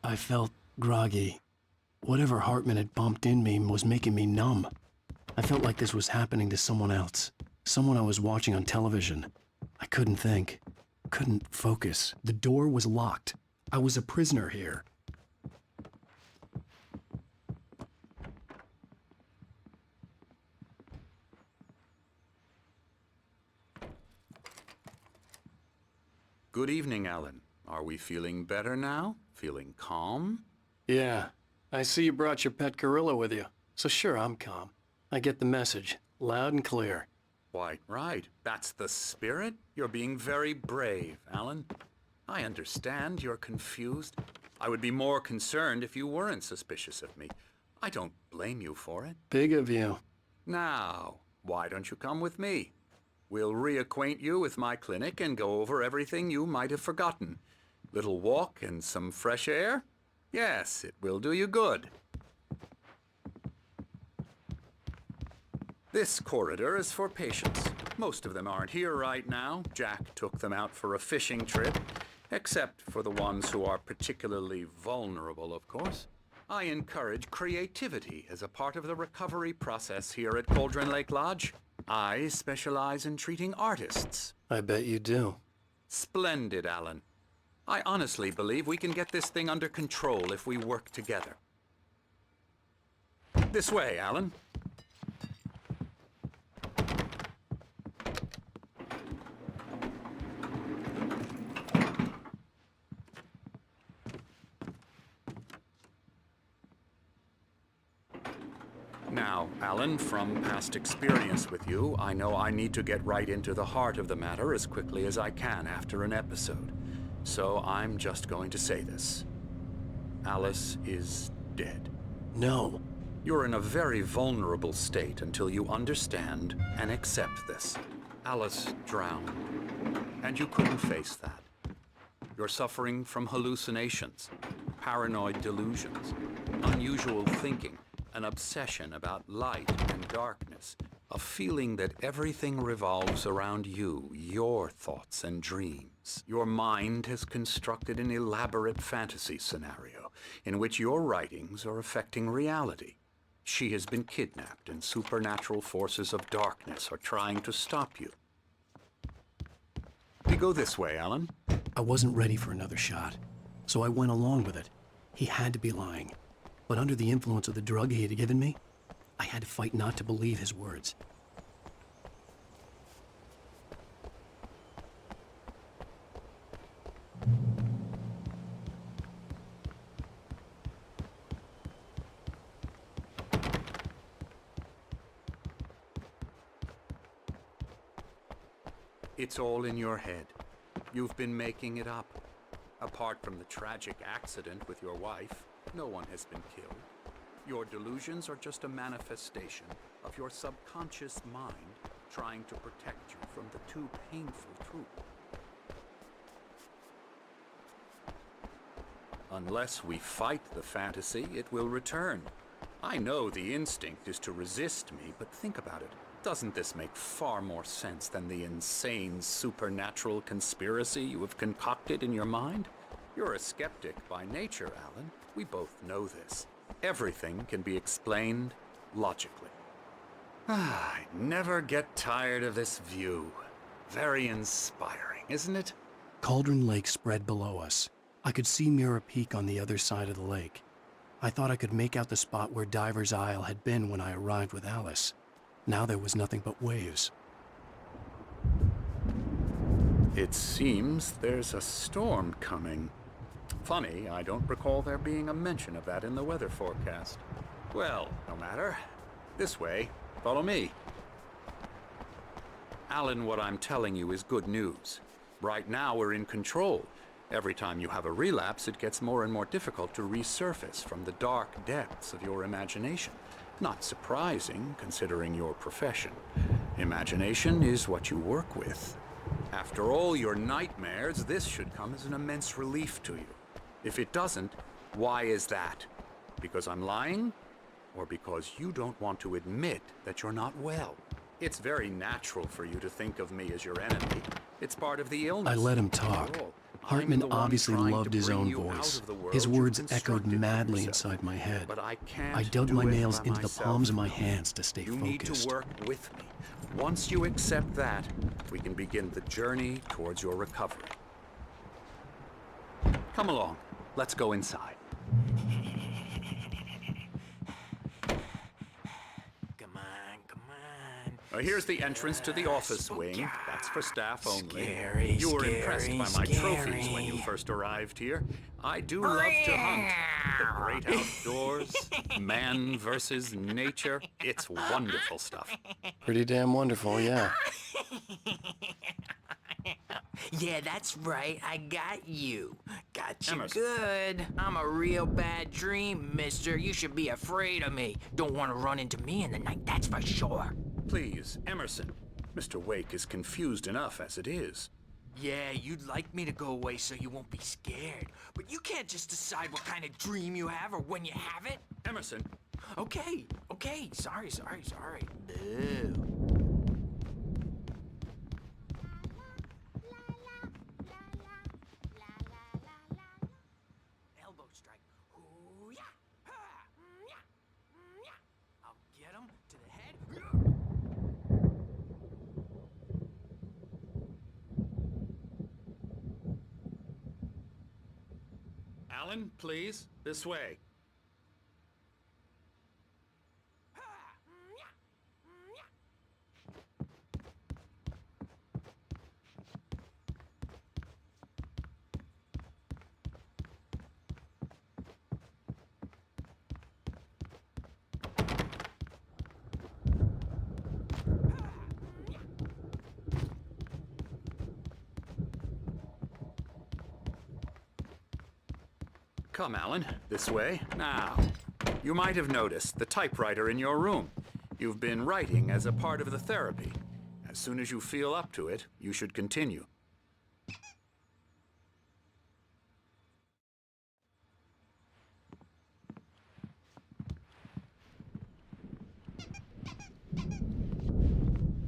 I felt groggy. Whatever Hartman had bumped in me was making me numb. I felt like this was happening to someone else. Someone I was watching on television. I couldn't think. Couldn't focus. The door was locked. I was a prisoner here. Good evening, Alan. Are we feeling better now? Feeling calm? Yeah. I see you brought your pet gorilla with you. So sure, I'm calm. I get the message. Loud and clear. Quite right. That's the spirit. You're being very brave, Alan. I understand you're confused. I would be more concerned if you weren't suspicious of me. I don't blame you for it. Big of you. Now, why don't you come with me? We'll reacquaint you with my clinic and go over everything you might have forgotten. Little walk and some fresh air? Yes, it will do you good. This corridor is for patients. Most of them aren't here right now. Jack took them out for a fishing trip, except for the ones who are particularly vulnerable, of course. I encourage creativity as a part of the recovery process here at Cauldron Lake Lodge. I specialize in treating artists. I bet you do. Splendid, Alan. I honestly believe we can get this thing under control if we work together. This way, Alan. Now, Alan, from past experience with you, I know I need to get right into the heart of the matter as quickly as I can after an episode. So I'm just going to say this. Alice is dead. No. You're in a very vulnerable state until you understand and accept this. Alice drowned, and you couldn't face that. You're suffering from hallucinations, paranoid delusions, unusual thinking, an obsession about light and darkness, a feeling that everything revolves around you, your thoughts and dreams. Your mind has constructed an elaborate fantasy scenario in which your writings are affecting reality. She has been kidnapped and supernatural forces of darkness are trying to stop you. We go this way, Alan. I wasn't ready for another shot, so I went along with it. He had to be lying. But under the influence of the drug he had given me, I had to fight not to believe his words. It's all in your head. You've been making it up. Apart from the tragic accident with your wife, no one has been killed. Your delusions are just a manifestation of your subconscious mind trying to protect you from the too painful truth. Unless we fight the fantasy, it will return. I know the instinct is to resist me, but think about it. Doesn't this make far more sense than the insane supernatural conspiracy you have concocted in your mind? You're a skeptic by nature, Alan. We both know this. Everything can be explained logically. I never get tired of this view. Very inspiring, isn't it? Cauldron Lake spread below us. I could see Mirror Peak on the other side of the lake. I thought I could make out the spot where Diver's Isle had been when I arrived with Alice. Now there was nothing but waves. It seems there's a storm coming. Funny, I don't recall there being a mention of that in the weather forecast. Well, no matter. This way. Follow me. Alan, what I'm telling you is good news. Right now we're in control. Every time you have a relapse, it gets more and more difficult to resurface from the dark depths of your imagination. Not surprising, considering your profession. Imagination is what you work with. After all your nightmares, this should come as an immense relief to you. If it doesn't, why is that? Because I'm lying? Or because you don't want to admit that you're not well? It's very natural for you to think of me as your enemy. It's part of the illness. I let him talk. After all, Hartman the one obviously trying to loved his bring own you out voice. of the world His you've words echoed constructed for madly yourself. inside my head. But I can't I dug do my it nails by into the myself. palms of my hands to stay You need to focused. work with me. Once you accept that, we can begin the journey towards your recovery. Come along. Let's go inside. Come on, come on. Here's the entrance to the office wing. That's for staff only. Scary, You were scary, impressed by my trophies when you scary. first arrived here. I do love to hunt. The great outdoors, man versus nature. It's wonderful stuff. Pretty damn wonderful, yeah. Yeah, that's right. I got you. Got you Emerson. good. I'm a real bad dream, mister. You should be afraid of me. Don't want to run into me in the night, that's for sure. Please, Emerson. Mr. Wake is confused enough as it is. Yeah, you'd like me to go away so you won't be scared. But you can't just decide what kind of dream you have or when you have it. Emerson, Okay, okay. Sorry. Boo. Elbow strike. Hoo-yah! Ha! Mm-yah! Mm-yah! I'll get him to the head. Alan, please, this way. Ha! Mm-yah! Mm-yah! Come, Alan, this way. Now, you might have noticed the typewriter in your room. You've been writing as a part of the therapy. As soon as you feel up to it, you should continue.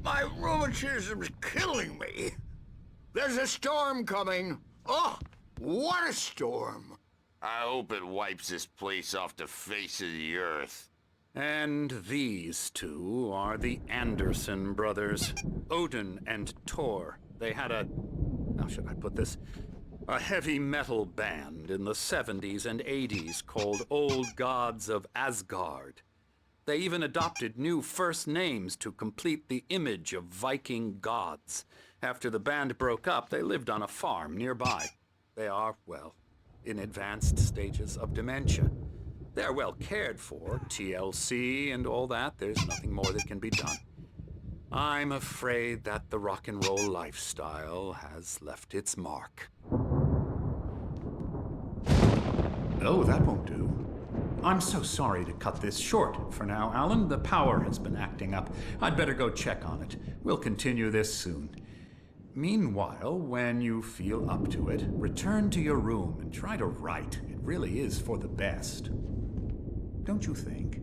My rheumatism's killing me. There's a storm coming. Oh, what a storm. I hope it wipes this place off the face of the earth. And these two are the Anderson brothers, Odin and Thor. They had a, how should I put this? A heavy metal band in the 70s and 80s called Old Gods of Asgard. They even adopted new first names to complete the image of Viking gods. After the band broke up, they lived on a farm nearby. They are, well, in advanced stages of dementia. They're well cared for, TLC and all that. There's nothing more that can be done. I'm afraid that the rock and roll lifestyle has left its mark. Oh, that won't do. I'm so sorry to cut this short for now, Alan. The power has been acting up. I'd better go check on it. We'll continue this soon. Meanwhile, when you feel up to it, return to your room and try to write. It really is for the best. Don't you think?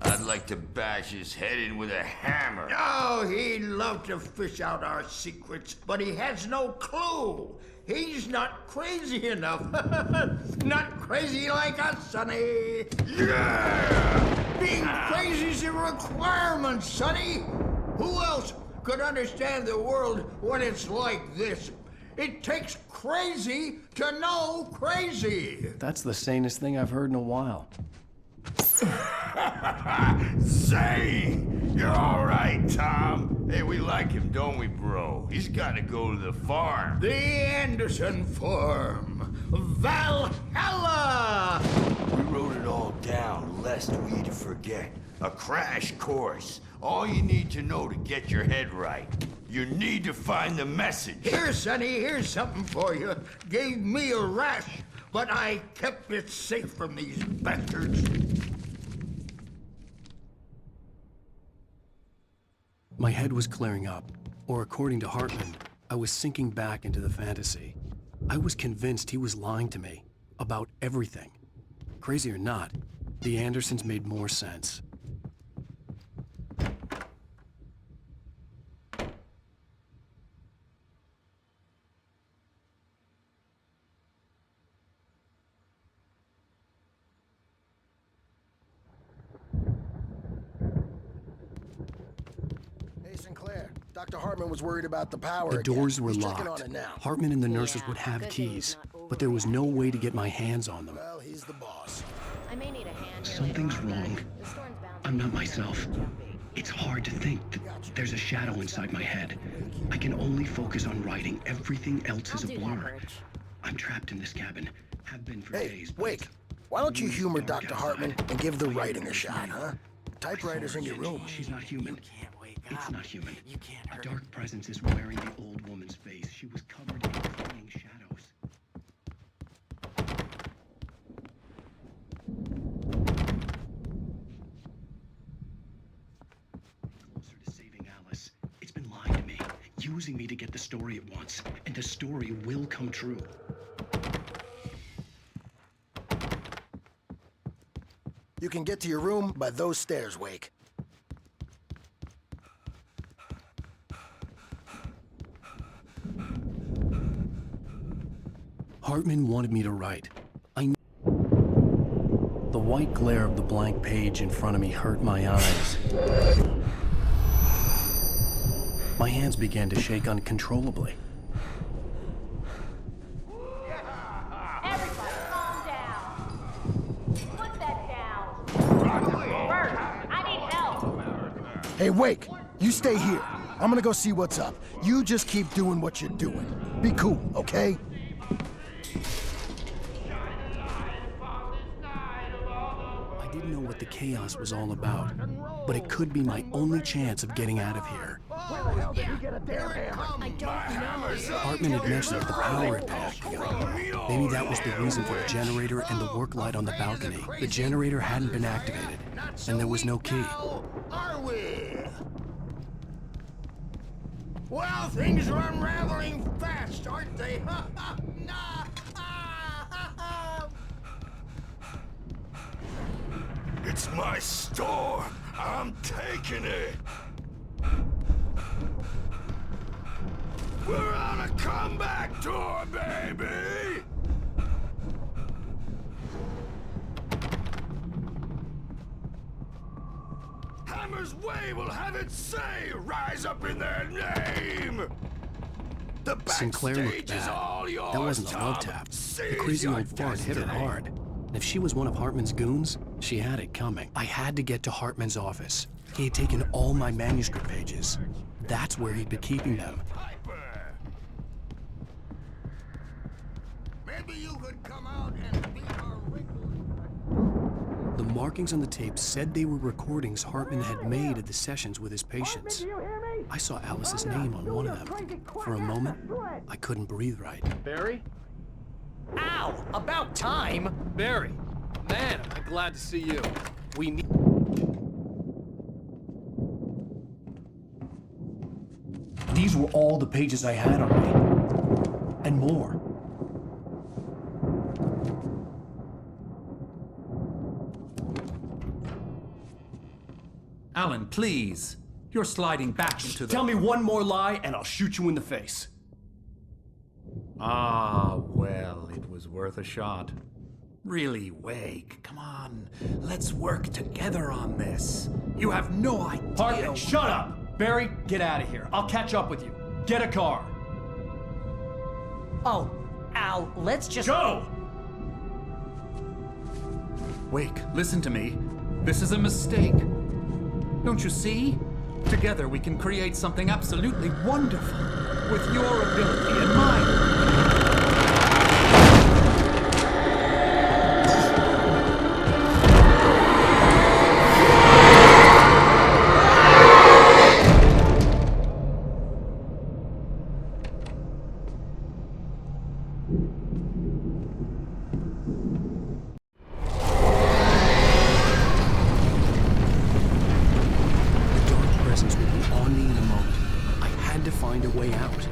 I'd like to bash his head in with a hammer. Oh, he'd love to fish out our secrets, but he has no clue. He's not crazy enough. Not crazy like us, Sonny. Yeah! Being crazy's a requirement, Sonny. Who else could understand the world when it's like this? It takes crazy to know crazy. That's the sanest thing I've heard in a while. Zane! You're all right, Tom. Hey, we like him, don't we, bro? He's got to go to the farm. The Anderson Farm. Valhalla! We wrote it all down, lest we forget. A crash course. All you need to know to get your head right. You need to find the message. Here, Sonny, here's something for you. Gave me a rash, but I kept it safe from these bastards. My head was clearing up, or according to Hartman, I was sinking back into the fantasy. I was convinced he was lying to me about everything. Crazy or not, the Andersons made more sense. Sinclair, Dr. Hartman was worried about the power The again. doors were He's checking locked. on it now. Hartman and the nurses Yeah, would have good keys, thing he's not but there was no overworked. way to get my hands on them. Well, he's the boss. I may need a hand here Something's later on, wrong. but the storm's bound to I'm not be myself. jumpy. It's hard to think that there's a shadow inside my head. I can only focus on writing. Everything else I'll is a do that, blur. Birch. I'm trapped in this cabin. Have been for Hey, days. but Wake, it's why don't you really humor dark Dr. outside. Hartman and give the My writing a ears shot, ring. huh? Typewriter's in your room. She's not human. Can't wake It's up. not human. You can't A hurt dark presence is wearing the old woman's face. She was covered in fleeing shadows. Closer to saving Alice. It's been lying to me, using me to get the story it wants, and the story will come true. You can get to your room by those stairs, Wake. Hartman wanted me to write. The white glare of the blank page in front of me hurt my eyes. My hands began to shake uncontrollably. Everybody, calm down. Put that down. Bert, I need help. Hey, Wake, you stay here. I'm gonna go see what's up. You just keep doing what you're doing. Be cool, okay? I didn't know what the chaos was all about, but it could be my only chance of getting out of here. Where the hell did you get a damn hammer? I don't know. Hartman had mentioned that the power had been activated. Maybe that was the reason for the generator and the work light on the balcony. The generator hadn't been activated, and there was no key. Are we? Well, things are unraveling fast, aren't they? It's my store. I'm taking it. We're on a comeback tour, baby. Hammer's Way will have its say. Rise up in their name. The Sinclair looked backstage is bad. all yours, That wasn't a Tom. love tap. The Seize crazy your old fart hit her destiny. hard. And if she was one of Hartman's goons, she had it coming. I had to get to Hartman's office. He had taken all my manuscript pages. That's where he'd been keeping them. Piper. Maybe you could come out and be our regular. The markings on the tape said they were recordings Hartman had made at the sessions with his patients. I saw Alice's name on one of them. For a moment, I couldn't breathe right. Barry? Ow! About time! Barry! Man, am I glad to see you. We need... These were all the pages I had on me. And more. Alan, please. You're sliding back into the... Tell me one more lie and I'll shoot you in the face. Ah, well, it was worth a shot. Really, Wake, come on. Let's work together on this. You have no idea... Hartman, shut up! Barry, get out of here. I'll catch up with you. Get a car. Oh, Al, let's just... Go! Wake, listen to me. This is a mistake. Don't you see? Together we can create something absolutely wonderful. With your ability and mine. The dark presence would be on me in a moment. I had to find a way out.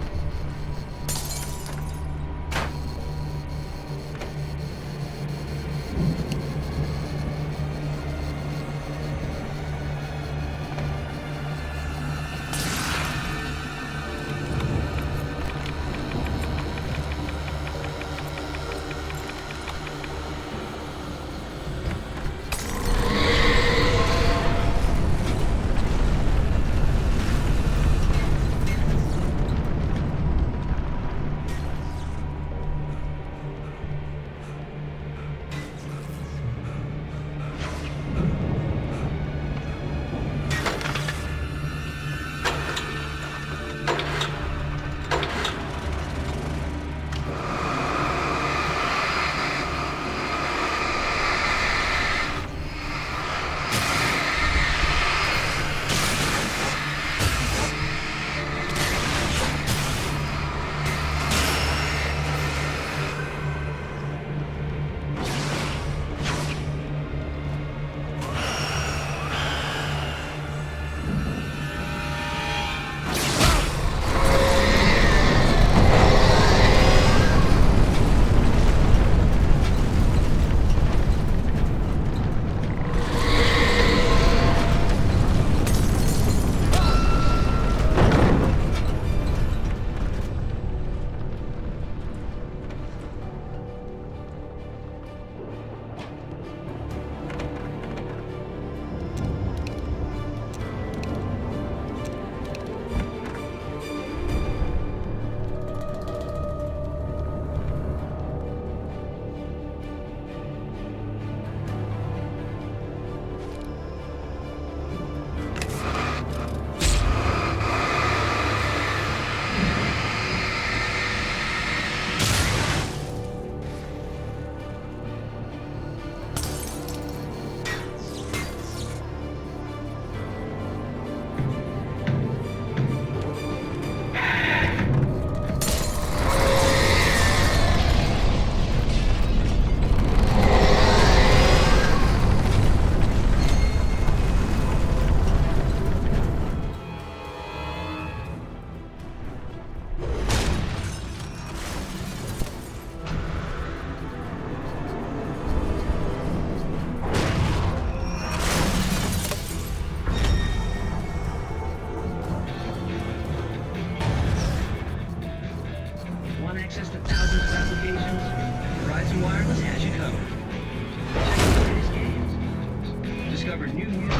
discovered new music.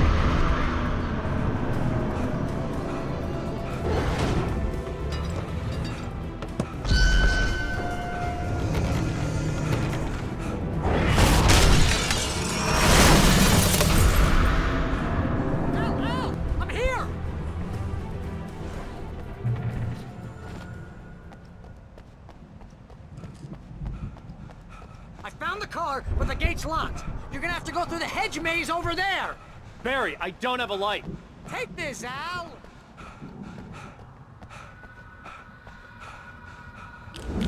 Al! I'm here! I found the car, but the gate's locked. You're gonna have to go through the hedge maze over there! Barry, I don't have a light. Take this, Al!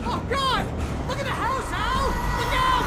Oh, God! Look at the house, Al! Look out!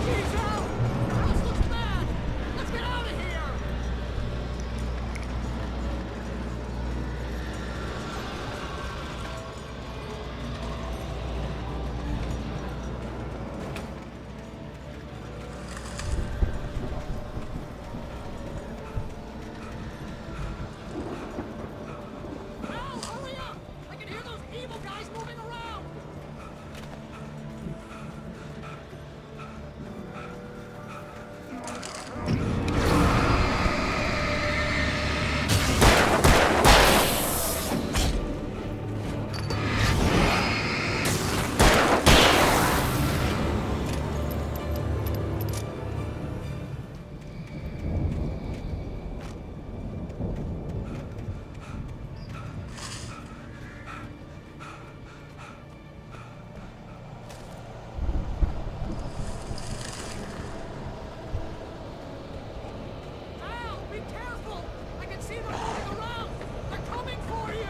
Jeez, Al! The house looks bad! Let's get out of here! Al, hurry up! I can hear those evil guys moving around! Al, be careful! I can see them moving around! They're coming for you!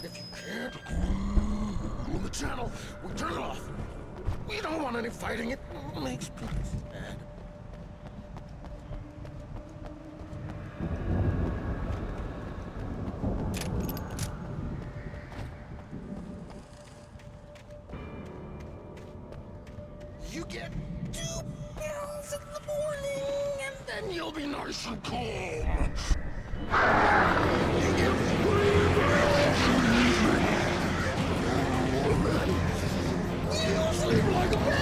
If you can't on the channel, we turn it off. We don't want any fighting. It makes people sad. You get 2 pills in the morning, and then you'll be nice and calm. You get 3 pills. You'll sleep like a baby.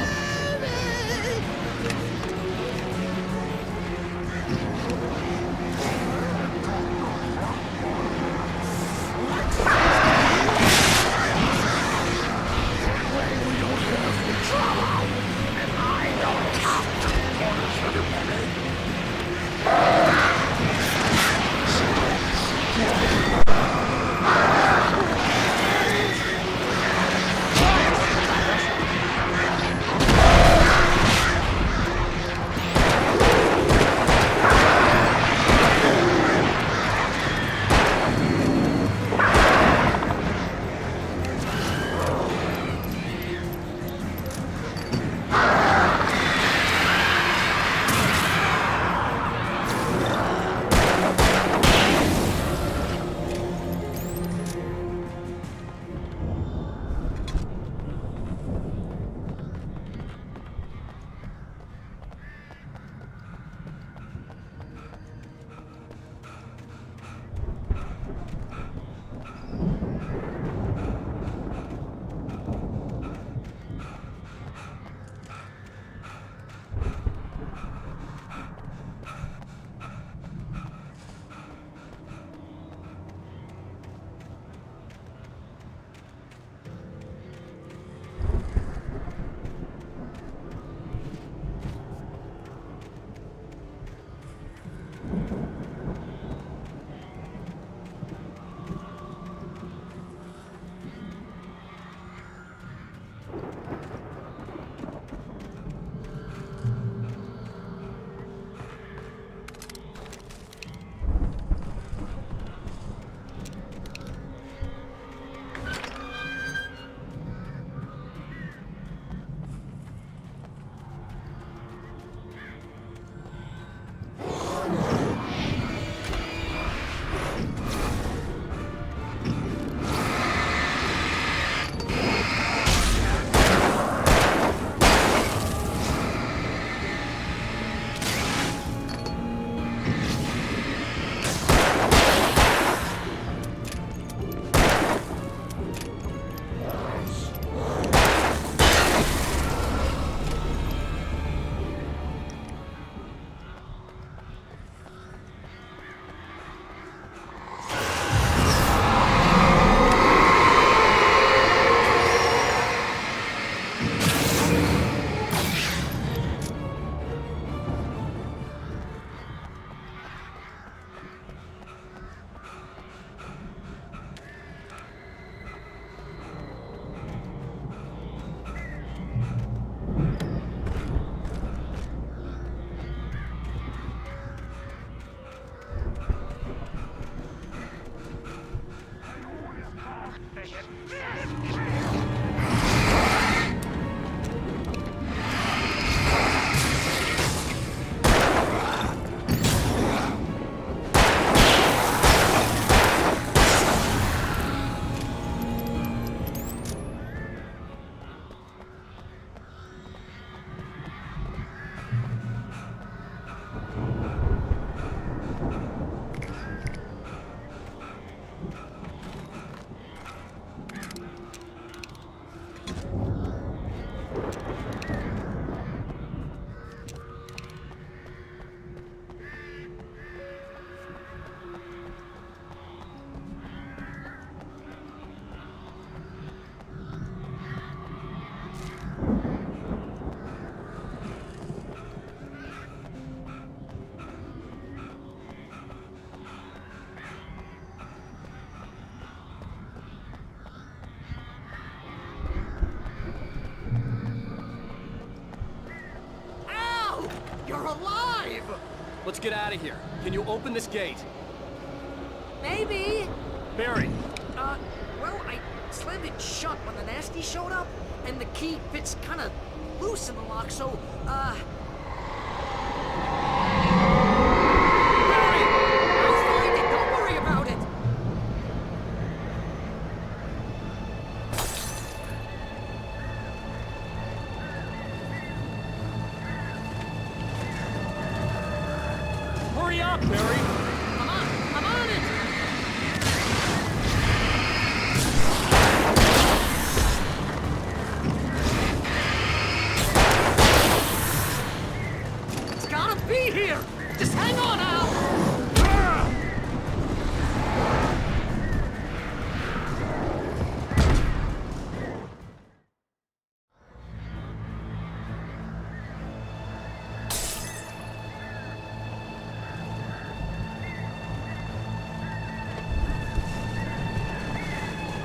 Let's get out of here. Can you open this gate? Maybe. Barry, Well, I slammed it shut when the nasty showed up, and the key fits kind of loose in the lock, so, Barry! I'll find it! Don't worry about it! hurry up, Barry! I'm on it! It's gotta be here! Just hang on, Al!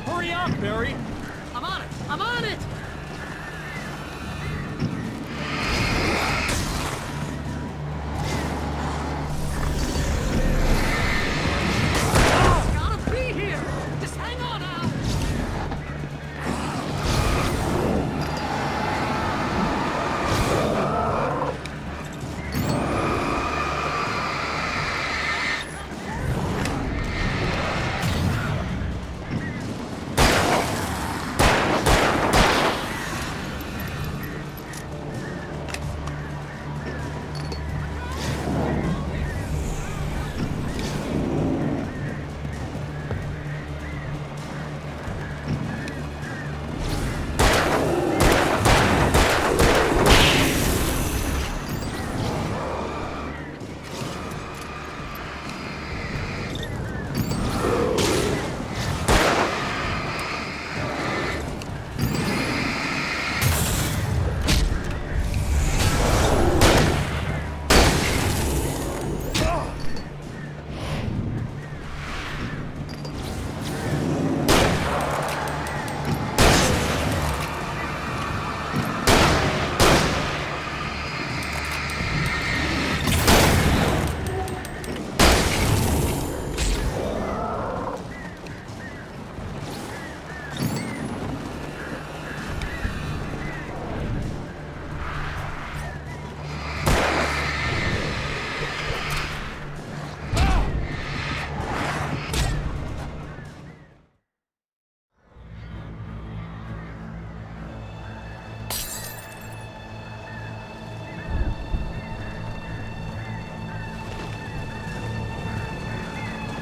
Hurry up, Barry! I'm on it! I'm on it! It's gotta be here! Just hang on, Al!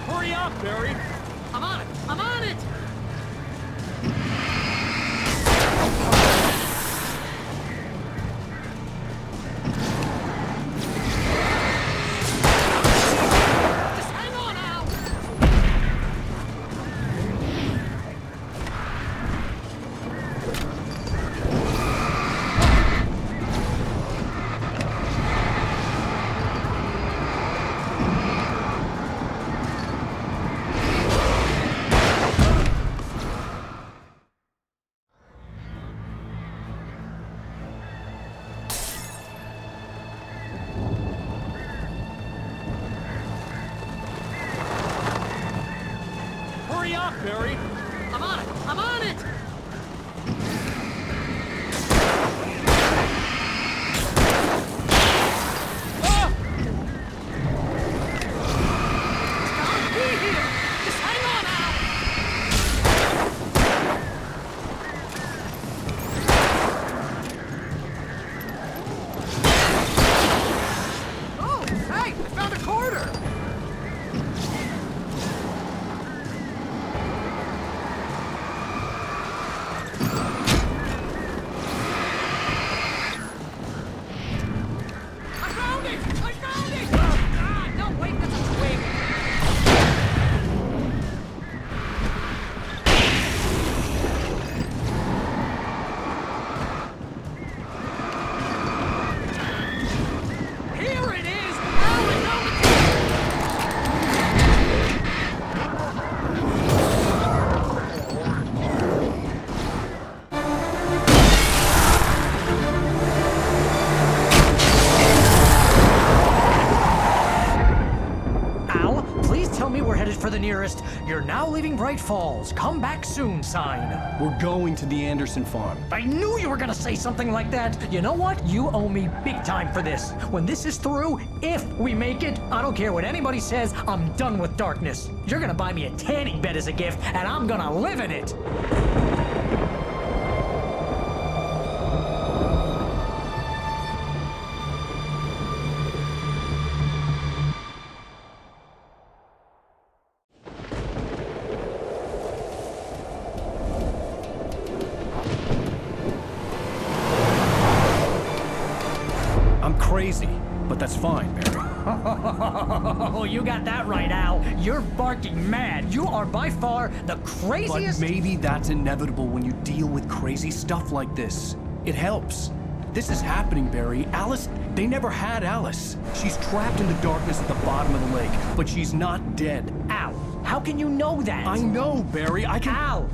Hurry up, Barry! I'm on it! I'm on it! Just hang on, Al! Hurry up, Barry! I'm on it! I'm on it! Ah! It's gotta be here! Just hang on, Al! Oh, hey! I found a quarter! tell me we're headed for the nearest "You're now leaving Bright Falls. Come back soon" sign. We're going to the Anderson farm. I knew you were gonna say something like that. You know what? You owe me big time for this. When this is through, if we make it, I don't care what anybody says, I'm done with darkness. You're gonna buy me a tanning bed as a gift, and I'm gonna live in it. I'm crazy, but that's fine, Barry. Oh, you got that right, Al. You're barking mad. You are by far the But craziest. maybe that's inevitable when you deal with crazy stuff like this. It helps. This is happening, Barry. Alice, they never had Alice. She's trapped in the darkness at the bottom of the lake, but she's not dead. Al, how can you know that? I know, Barry. I can... Al,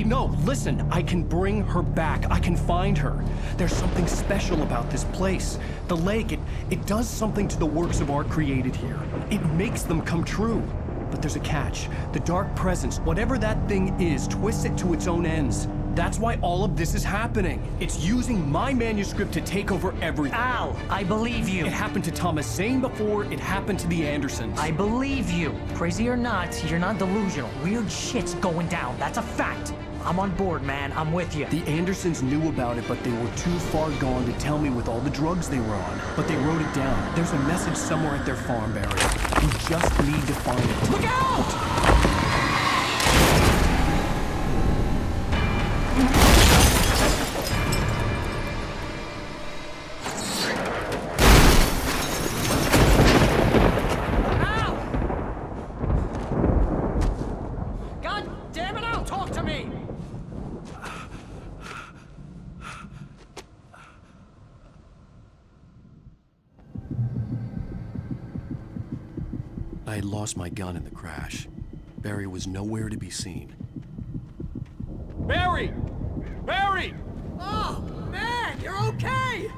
No, listen. I can bring her back. I can find her. There's something special about this place. The lake, it does something to the works of art created here. It makes them come true. But there's a catch. The dark presence, whatever that thing is, twists it to its own ends. That's why all of this is happening. It's using my manuscript to take over everything. Al, I believe you. It happened to Thomas Zane before, it happened to the Andersons. I believe you. Crazy or not, you're not delusional. Weird shit's going down. That's a fact. I'm on board, man. I'm with you. The Andersons knew about it, but they were too far gone to tell me with all the drugs they were on. But they wrote it down. There's a message somewhere at their farm, Barry. You just need to find it. Look out! God damn it, Al, talk to me! I had lost my gun in the crash. Barry was nowhere to be seen. Barry! Barry! Oh, man, you're okay!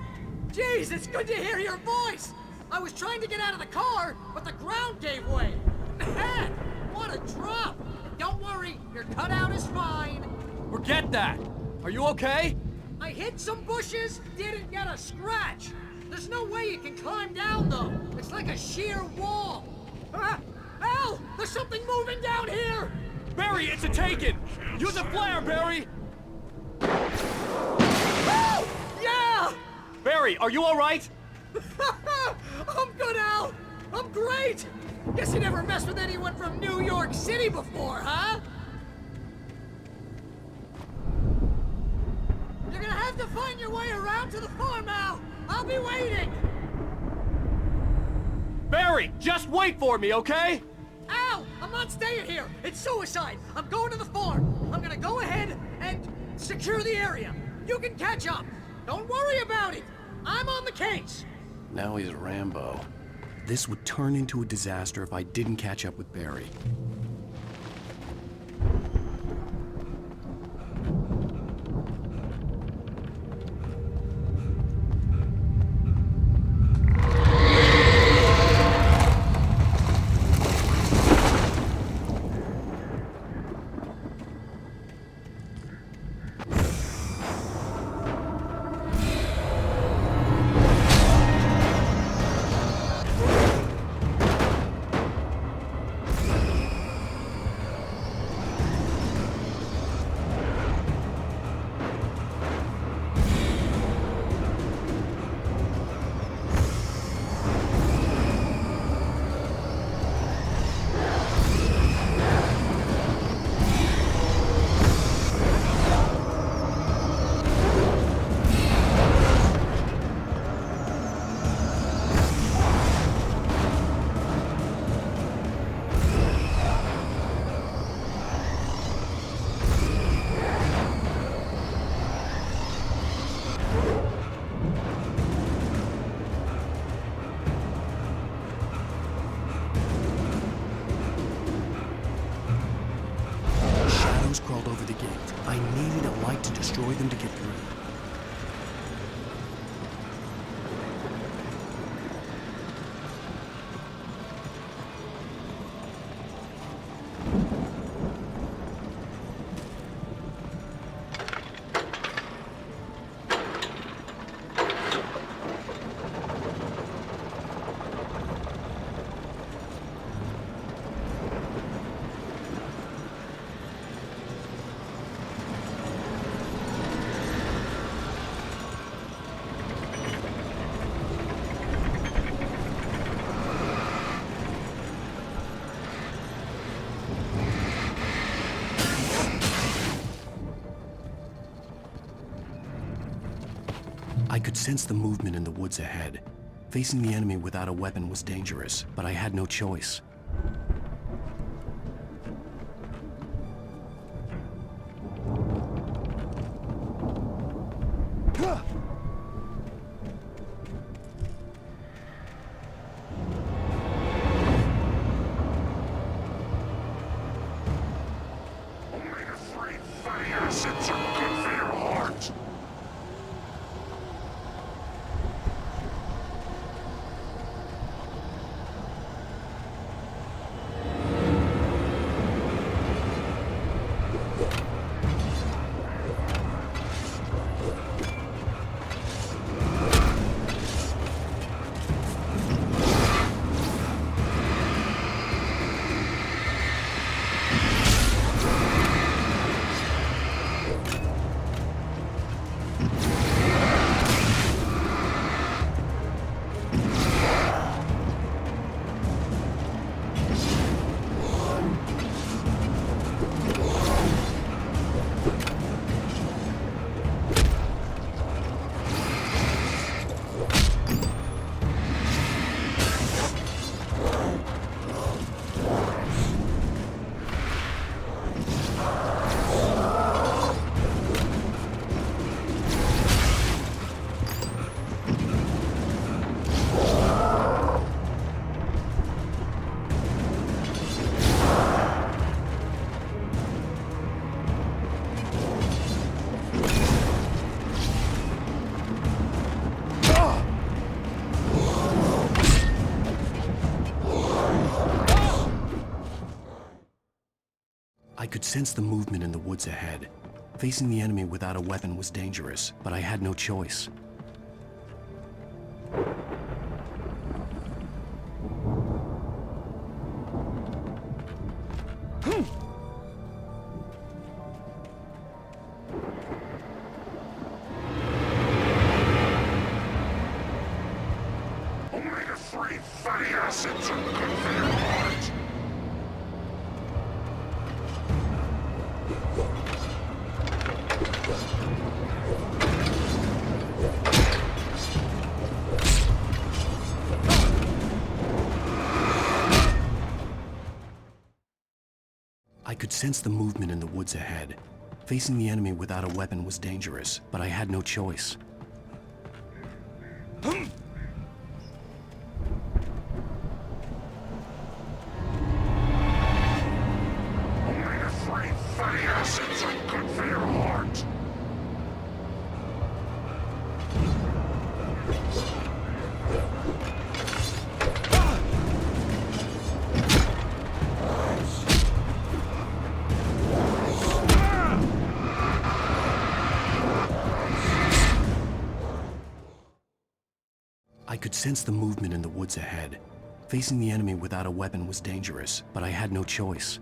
Jeez, it's good to hear your voice! I was trying to get out of the car, but the ground gave way. Man, what a drop! Don't worry, your cutout is fine. Forget that! Are you okay? I hit some bushes, didn't get a scratch. There's no way you can climb down, though. It's like a sheer wall. Al, there's something moving down here! Barry, it's a Taken! Use a flare, Barry! Oh, yeah! Barry, are you alright? I'm good, Al! I'm great! Guess you never messed with anyone from New York City before, huh? You're gonna have to find your way around to the farm, Al! I'll be waiting! Barry, just wait for me, okay? Al! I'm not staying here! It's suicide! I'm going to the farm! I'm gonna go ahead and secure the area! You can catch up! Don't worry about it! I'm on the case! Now he's Rambo. This would turn into a disaster if I didn't catch up with Barry. Crawled over the gate. I needed a light to destroy them to get through. I could sense the movement in the woods ahead. Facing the enemy without a weapon was dangerous, but I had no choice. I could sense the movement in the woods ahead. Facing the enemy without a weapon was dangerous, but I had no choice. I could sense the movement in the woods ahead. Facing the enemy without a weapon was dangerous, but I had no choice. I could sense the movement in the woods ahead. Facing the enemy without a weapon was dangerous, but I had no choice.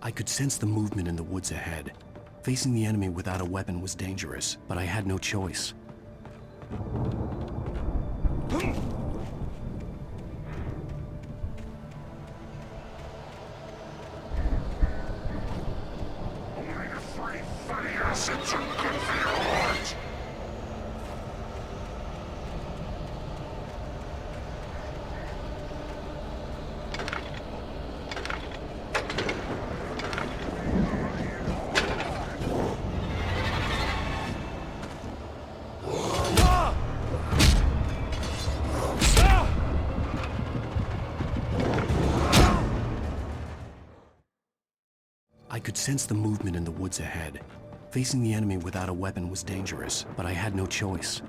I could sense the movement in the woods ahead. Facing the enemy without a weapon was dangerous, but I had no choice. I could sense the movement in the woods ahead. Facing the enemy without a weapon was dangerous, but I had no choice.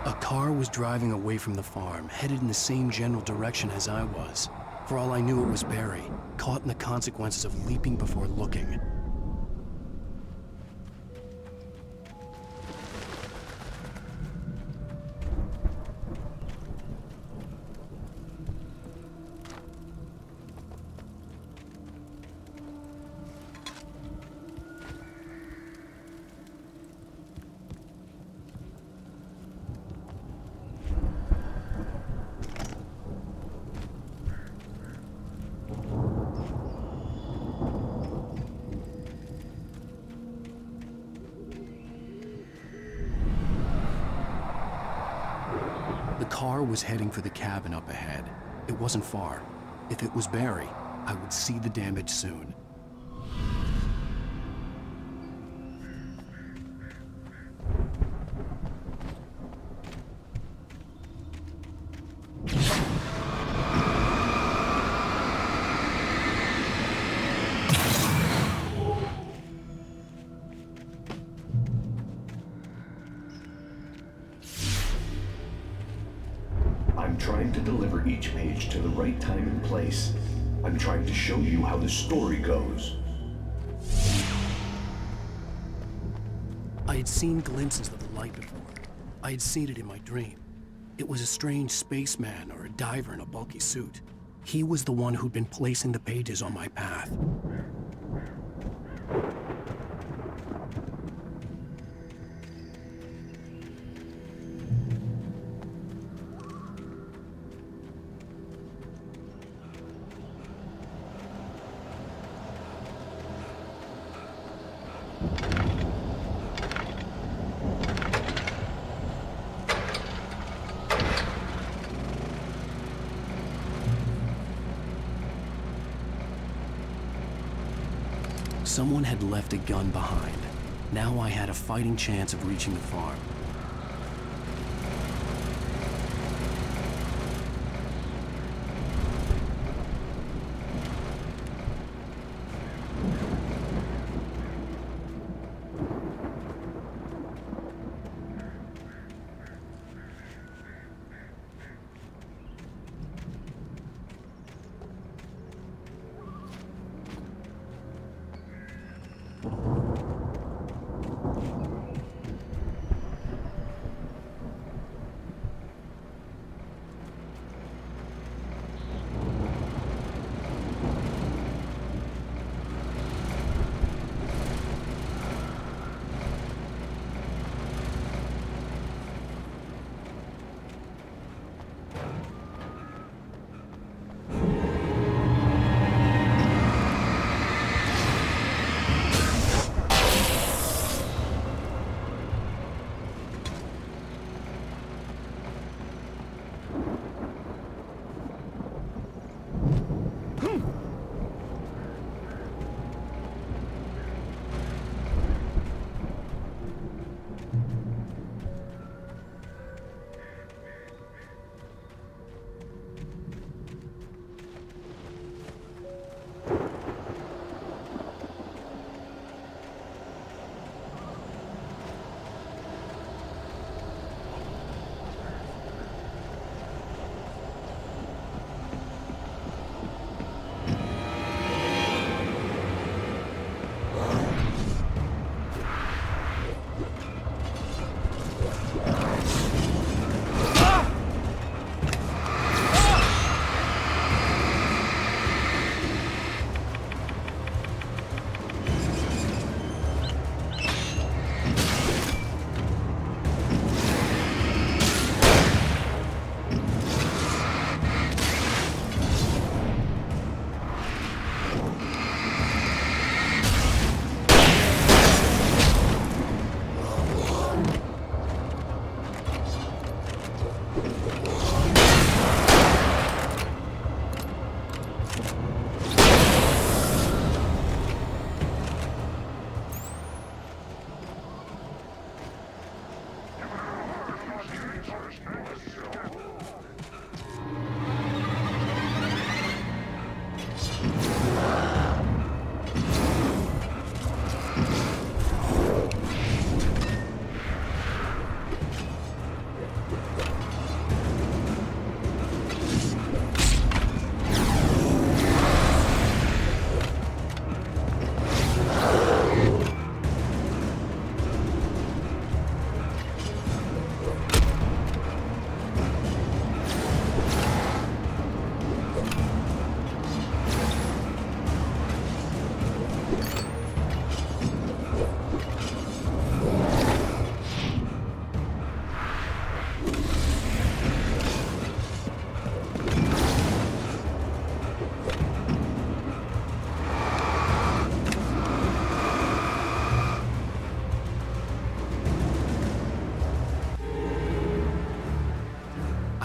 A car was driving away from the farm, headed in the same general direction as I was. For all I knew, it was Barry, caught in the consequences of leaping before looking. The car was heading for the cabin up ahead. It wasn't far. If it was Barry, I would see the damage soon. I'm trying to deliver each page to the right time and place. I'm trying to show you how the story goes. I had seen glimpses of the light before. I had seen it in my dream. It was a strange spaceman or a diver in a bulky suit. He was the one who'd been placing the pages on my path. Someone had left a gun behind. Now I had a fighting chance of reaching the farm.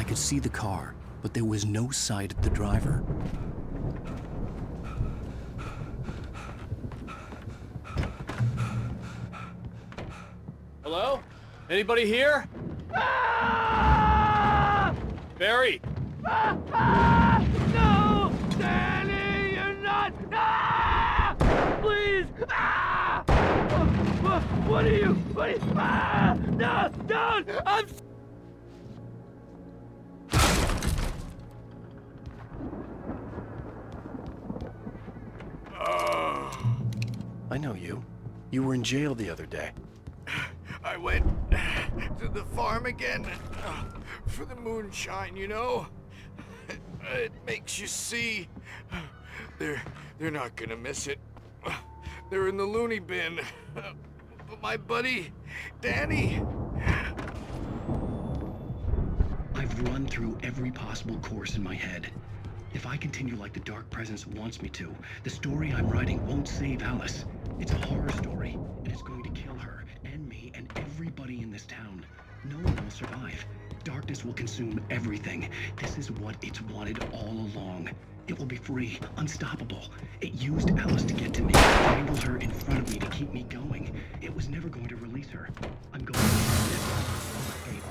could see the car, but there was no sight of the driver. Hello? Anybody here? Barry! No! Danny, you're not! Please! What are you? No! Don't! I'm... I know you. You were in jail the other day. I went to the farm again for the moonshine, you know? It makes you see. They're not gonna miss it. They're in the loony bin. But my buddy, Danny... I've run through every possible course in my head. If I continue like the Dark Presence wants me to, the story I'm writing won't save Alice. It's a horror story, and it's going to kill her, and me, and everybody in this town. No one will survive. Darkness will consume everything. This is what it's wanted all along. It will be free, unstoppable. It used Alice to get to me, strangled her in front of me to keep me going. It was never going to release her. I'm going to escape.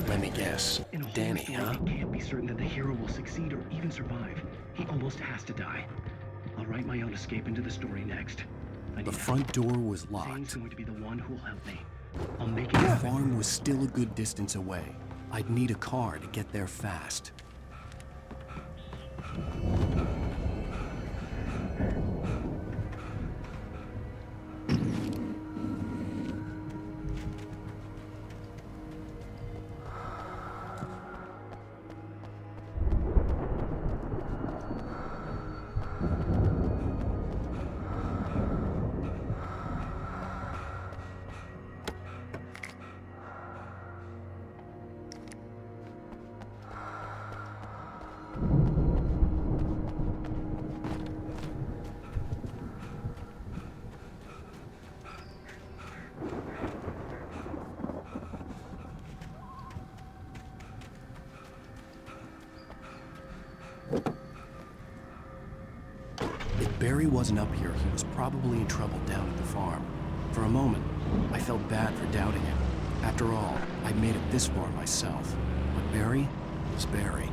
Let me guess. Danny, huh? I can't be certain that the hero will succeed or even survive. He almost has to die. I'll write my own escape into the story next. The front door was locked. Zane's going to be the one who will help me. I'll make it. The farm was still a good distance away. I'd need a car to get there fast. If Barry wasn't up here, he was probably in trouble down at the farm. For a moment, I felt bad for doubting him. After all, I'd made it this far myself. But Barry was Barry.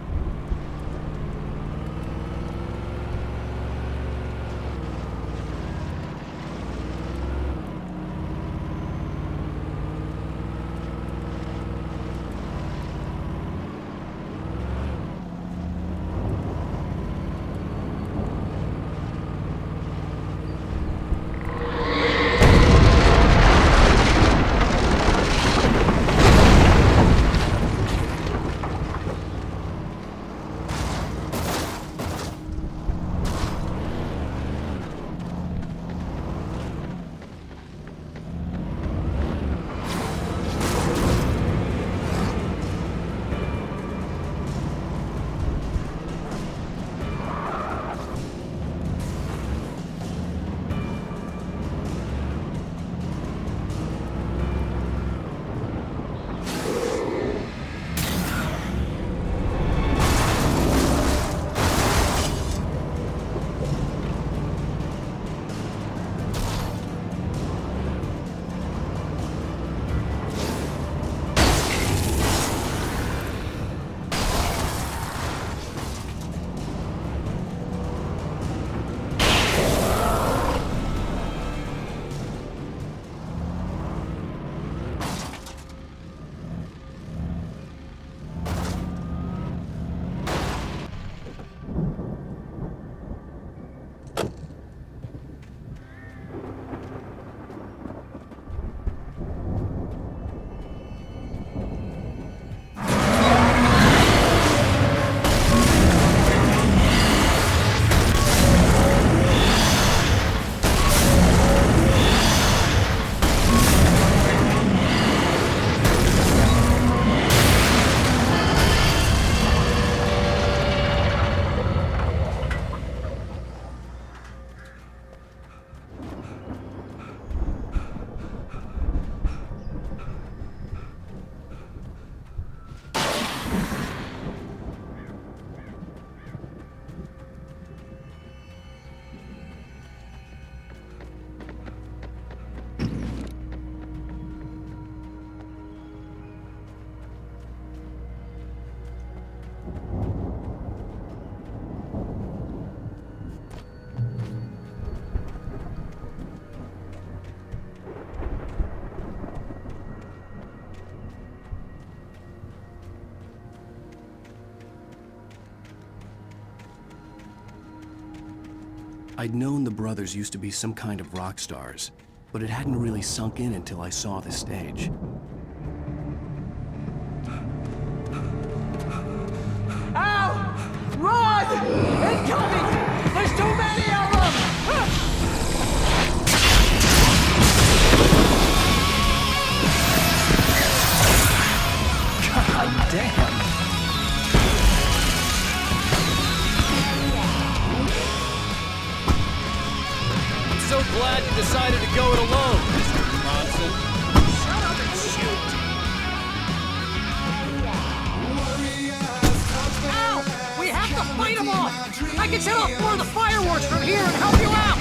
I'd known the brothers used to be some kind of rock stars, but it hadn't really sunk in until I saw the stage. Al! Run! Incoming! There's too many of them! God damn! I'm so glad you decided to go it alone, Mr. Monson. Shut up and shoot! Al! We have to fight them off! I can set off more of the fireworks from here and help you out!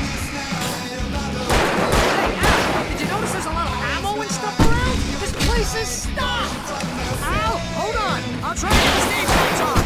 Hey, Al! Did you notice there's a lot of ammo and stuff around? This place is stocked! Al, hold on! I'll try to get the stage lights on!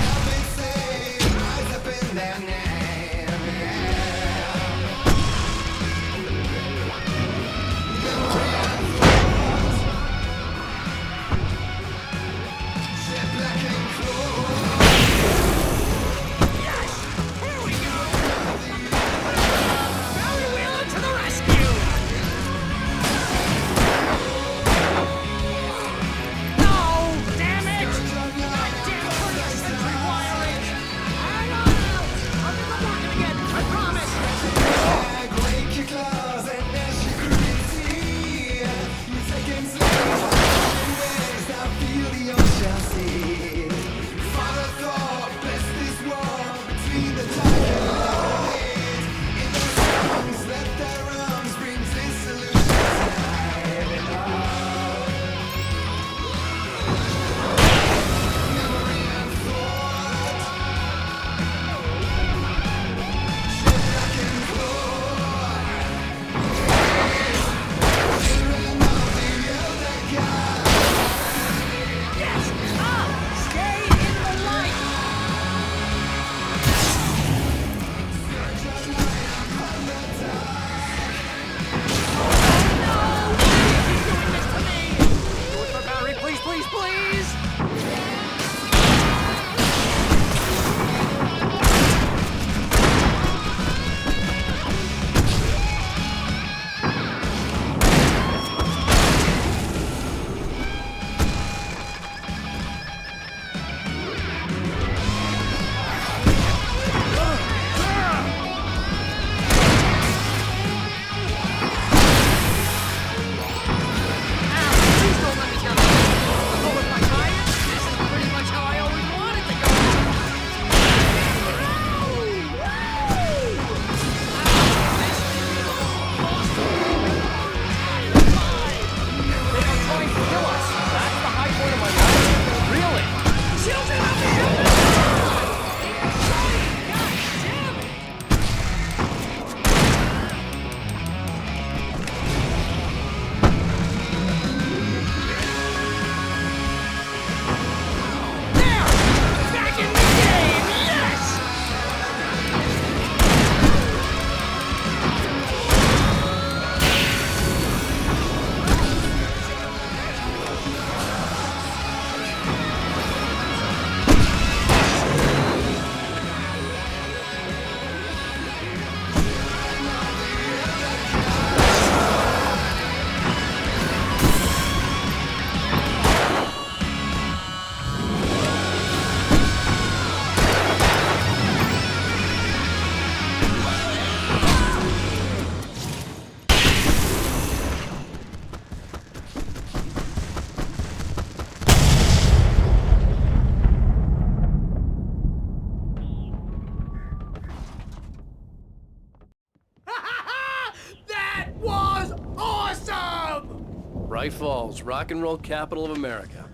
Bright Falls, rock and roll capital of America.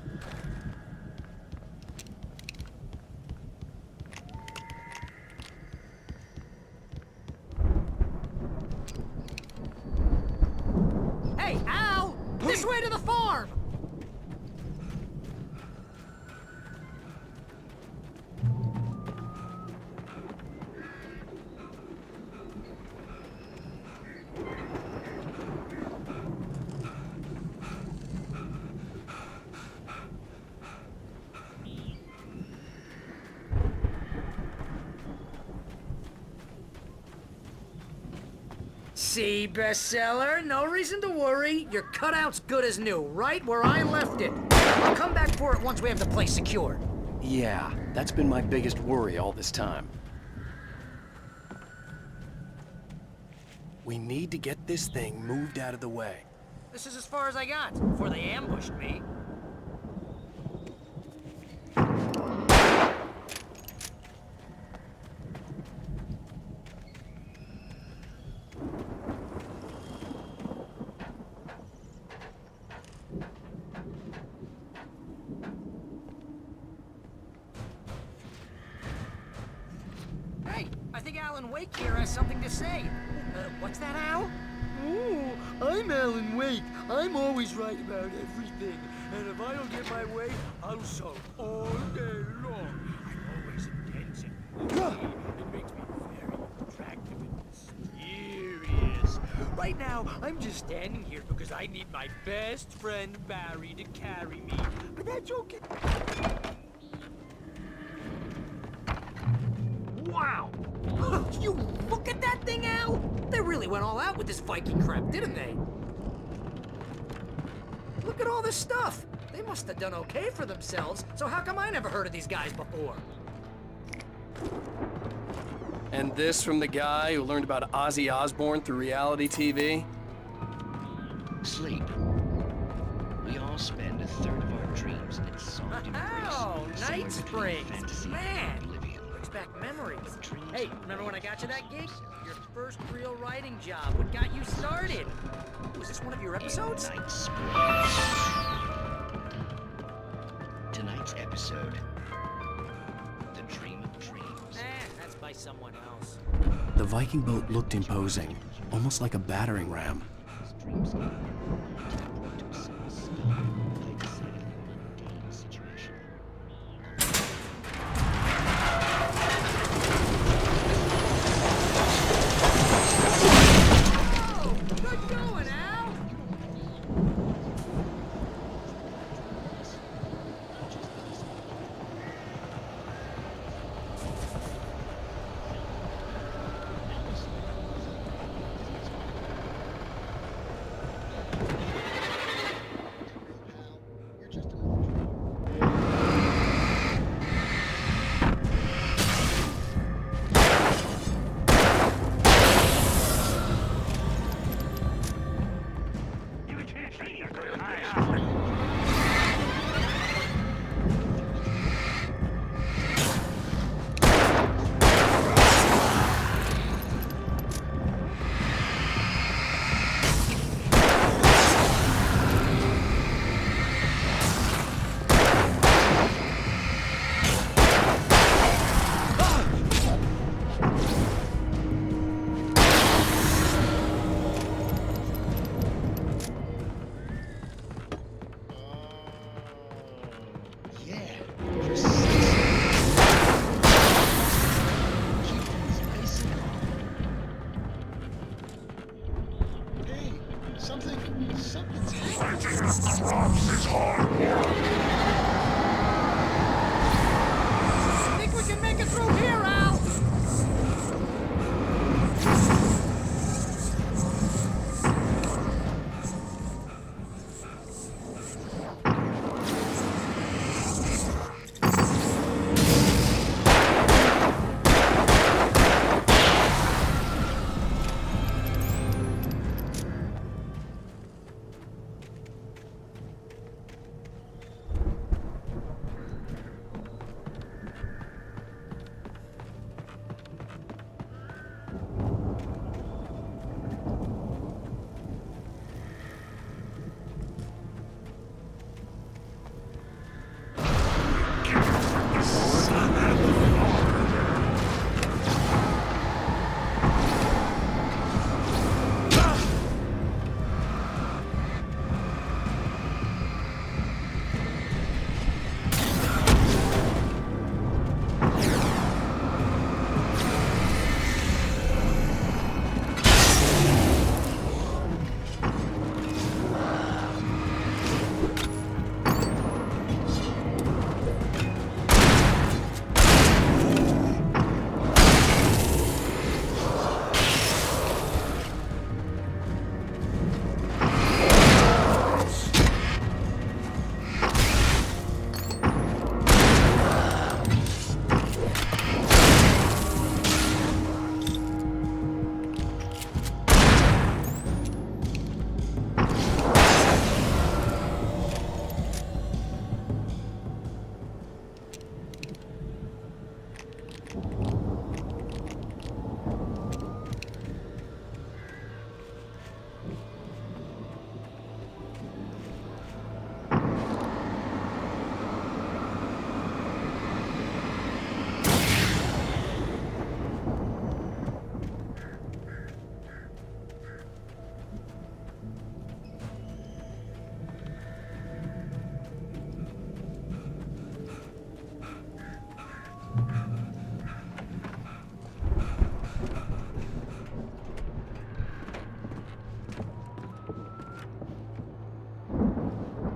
Hey, Al! This way to the farm! see, bestseller. No reason to worry. Your cutout's good as new, right where I left it. I'll come back for it once we have the place secured. Yeah, that's been my biggest worry all this time. We need to get this thing moved out of the way. This is as far as I got before they ambushed me. Hey, I think Alan Wake here has something to say. What's that, Al? Oh, I'm Alan Wake. I'm always right about everything. And if I don't get my way, I'll sulk all day long. I'm always intense and it makes me very attractive and mysterious. Right now, I'm just standing here because I need my best friend Barry to carry me. But that's okay. Wow! You look at that thing, Al! They really went all out with this Viking crap, didn't they? Look at all this stuff! They must have done okay for themselves, so how come I never heard of these guys before? And this from the guy who learned about Ozzy Osbourne through reality TV? Sleep. We all spend a third of our dreams in its soft embrace. Oh, Night Springs! Fantasy Man! and oblivion. Brings back memories. Hey, remember when I got you that gig? Your first real writing job. What got you started? Was this one of your episodes? Night Springs. Tonight's episode. The Dream of Dreams. That's by someone else. The Viking boat looked imposing, almost like a battering ram. Dreams brought to a sudden stop by a decidedly mundane situation. Good going, Al! Think we can make it through here, Al?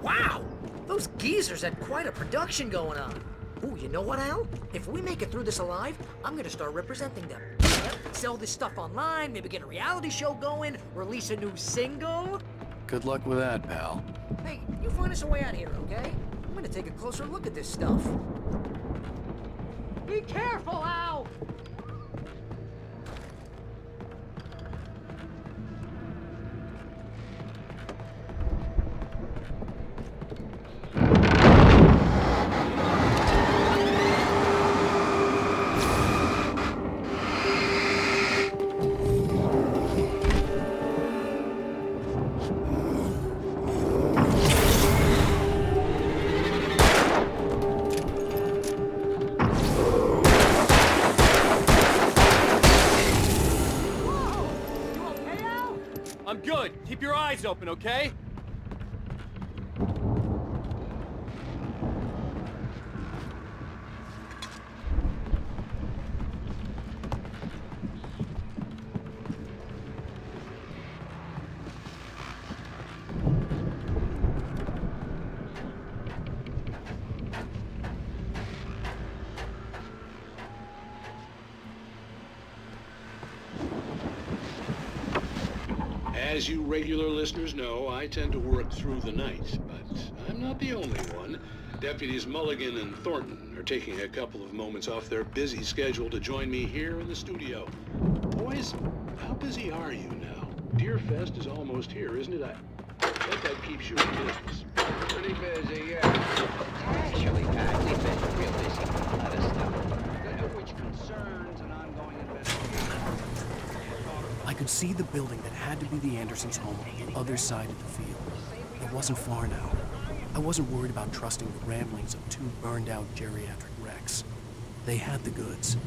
Wow! Those geezers had quite a production going on. Ooh, you know what, Al? If we make it through this alive, I'm gonna start representing them. Yep, sell this stuff online, maybe get a reality show going, release a new single. Good luck with that, pal. Hey, you find us a way out here, okay? I'm gonna take a closer look at this stuff. Be careful, Al! I'm good. Keep your eyes open, okay? As you regular listeners know, I tend to work through the night, but I'm not the only one. Deputies Mulligan and Thornton are taking a couple of moments off their busy schedule to join me here in the studio. Boys, how busy are you now? Deerfest is almost here, isn't it? I bet that keeps you in business. Pretty busy, yeah. Actually, Pat, we've been real busy with a lot of stuff, which concerns an ongoing investigation. I could see the building that had to be the Andersons' home on the other side of the field. It wasn't far now. I wasn't worried about trusting the ramblings of two burned-out geriatric wrecks. They had the goods.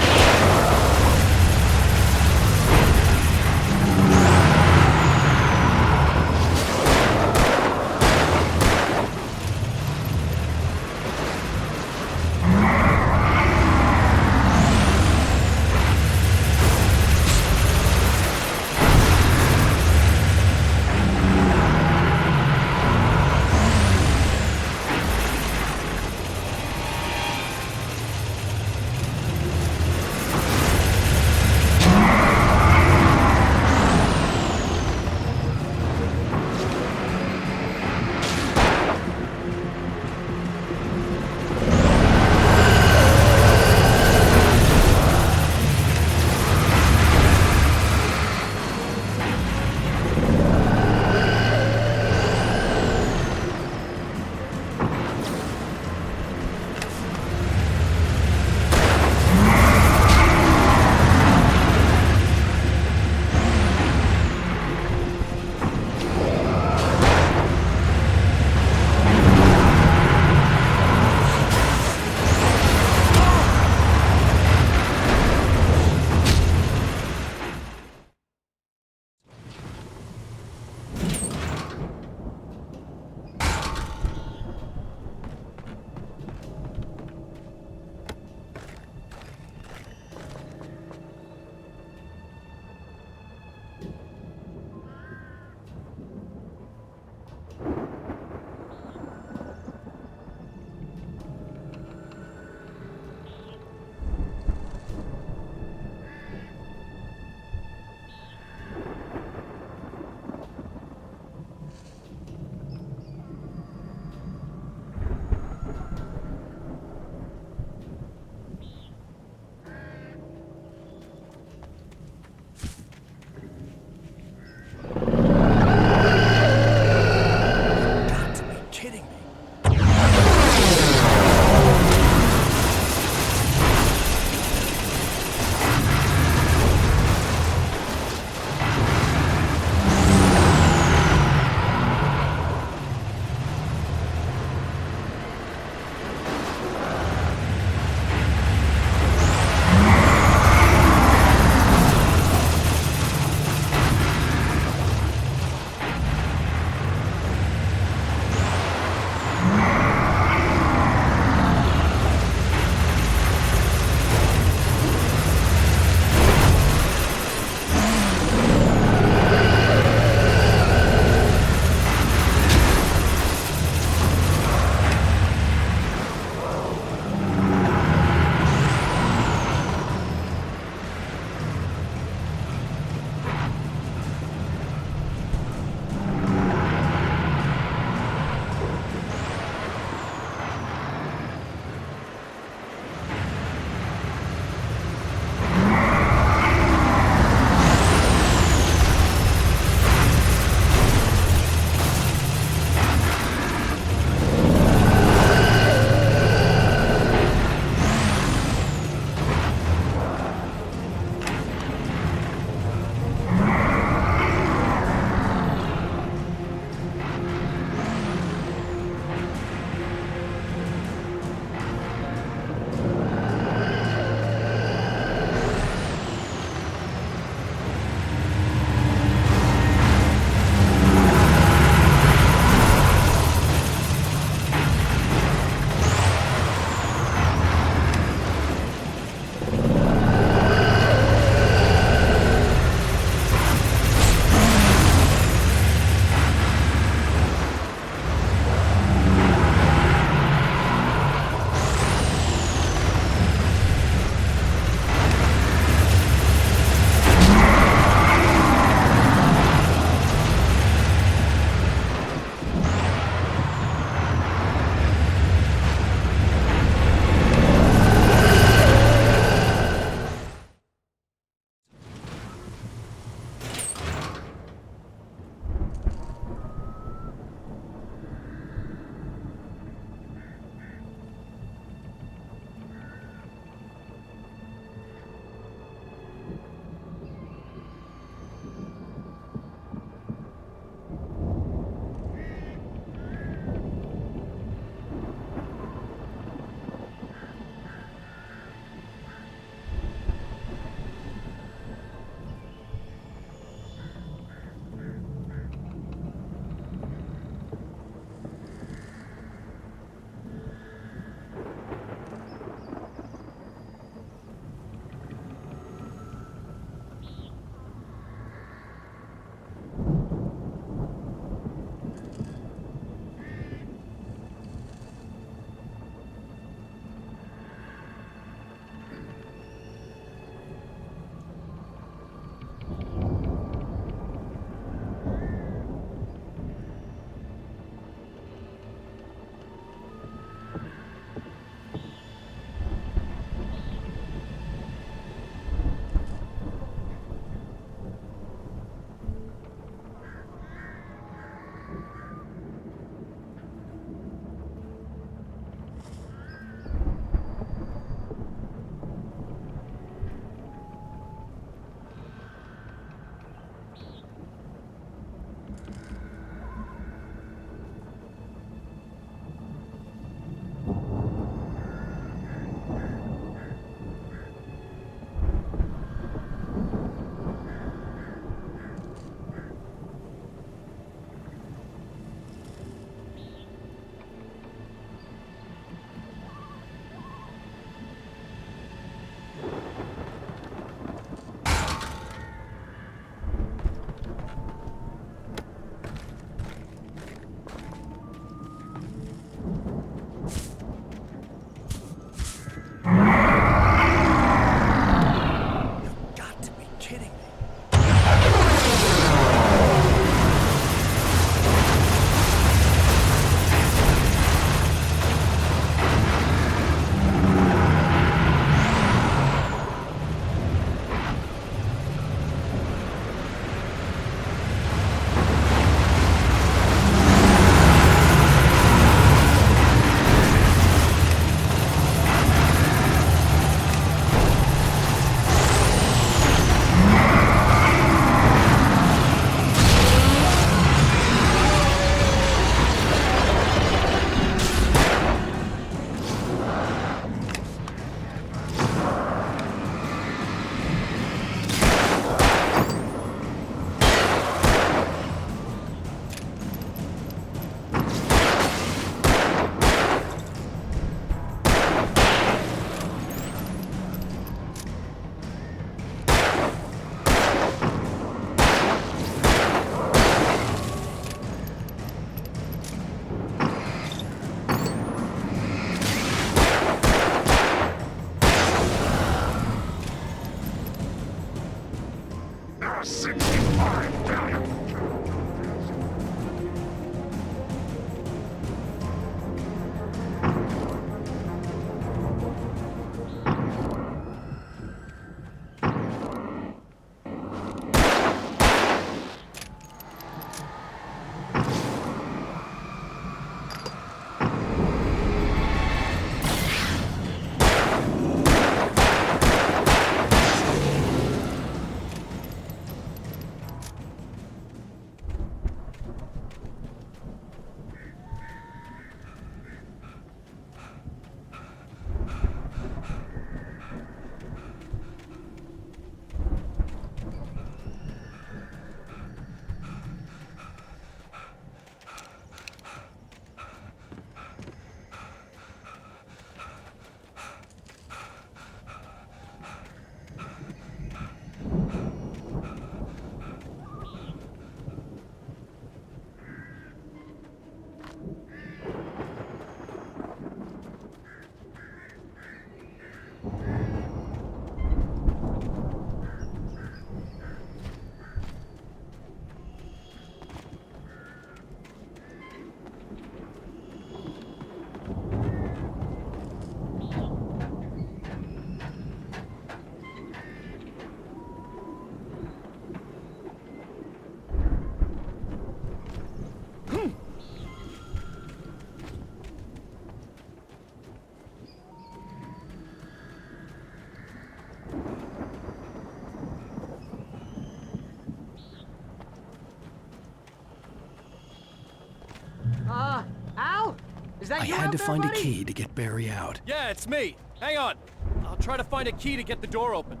Is that I you had out to there, find a buddy? key to get Barry out. Yeah, it's me. Hang on. I'll try to find a key to get the door open.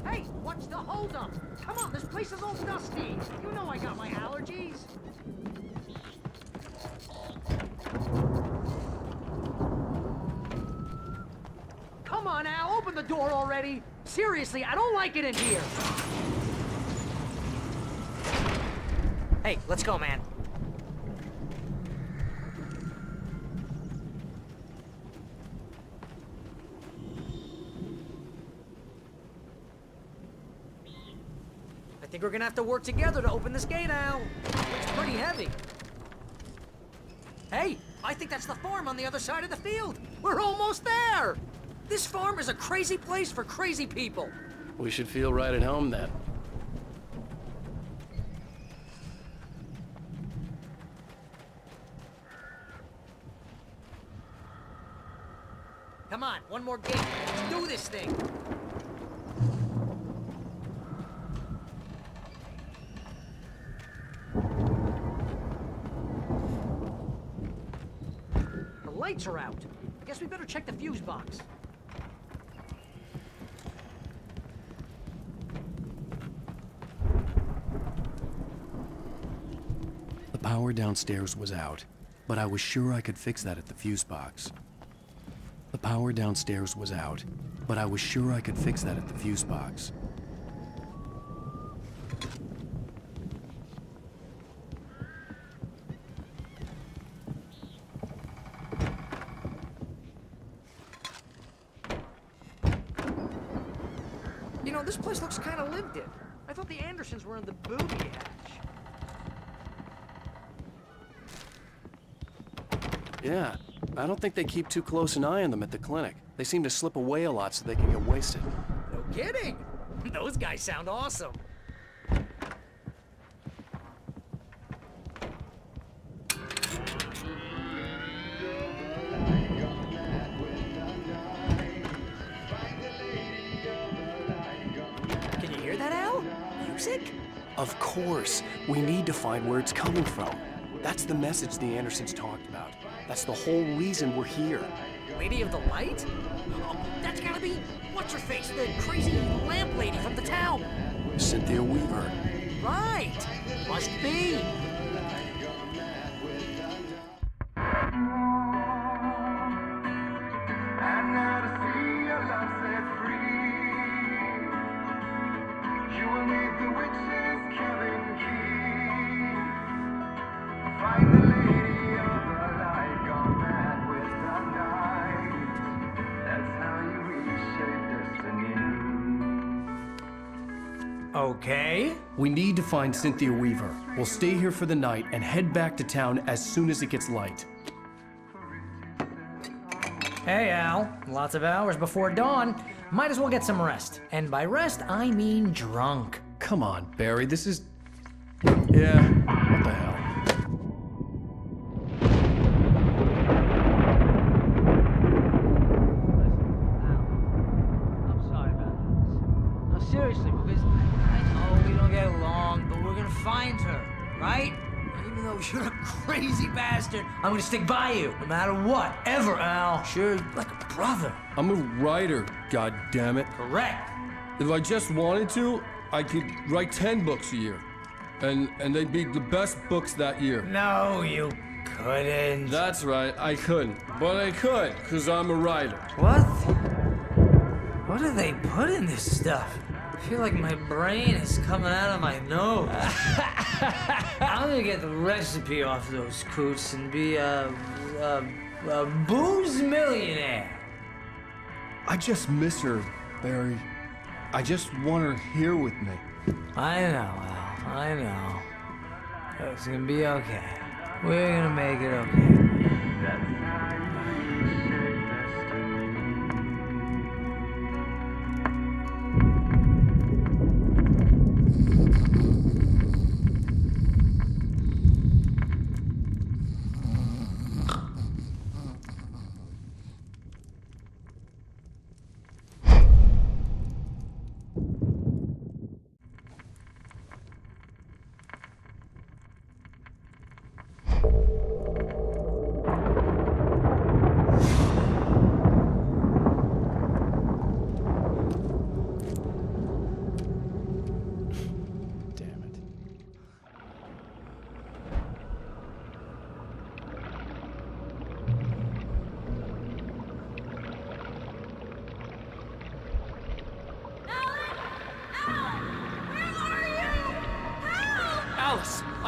Hey, what's the holdup? Come on, this place is all dusty. You know I got my allergies. Come on, Al, open the door already. Seriously, I don't like it in here. Hey, let's go, man. I think we're gonna have to work together to open this gate, Al. It's pretty heavy. Hey, I think that's the farm on the other side of the field. We're almost there. This farm is a crazy place for crazy people. We should feel right at home then. Come on, one more gate. Let's do this thing. The lights are out. Guess we better check the fuse box. The power downstairs was out, but I was sure I could fix that at the fuse box. The power downstairs was out, but I was sure I could fix that at the fuse box. You know, this place looks kind of lived in. I thought the Andersons were in the booby hatch. Yeah, I don't think they keep too close an eye on them at the clinic. They seem to slip away a lot so they can get wasted. No kidding. Those guys sound awesome. Can you hear that, Al? Music? Of course. We need to find where it's coming from. That's the message the Andersons talked about. That's the whole reason we're here. Lady of the Light? Oh, that's gotta be what's-her-face, the crazy lamp lady from the town. Cynthia Weaver. Right. Must be. Okay. We need to find Cynthia Weaver. We'll stay here for the night and head back to town as soon as it gets light. Hey, Al. Lots of hours before dawn. Might as well get some rest. And by rest, I mean drunk. Come on, Barry, this is... Yeah, what the hell? I'm sorry about this. No, seriously, because I know we don't get along, but we're gonna find her, right? Even though you're a crazy bastard, I'm gonna stick by you, no matter what, ever, Al. Sure, like a brother. I'm a writer, goddammit. Correct. If I just wanted to, I could write 10 books a year. And they'd be the best books that year. No, you couldn't. That's right, I couldn't. But I could, because I'm a writer. What? What do they put in this stuff? I feel like my brain is coming out of my nose. I'm gonna get the recipe off those coots and be a booze millionaire. I just miss her, Barry. I just want her here with me. I know, Al. I know. It's gonna be okay. We're gonna make it okay.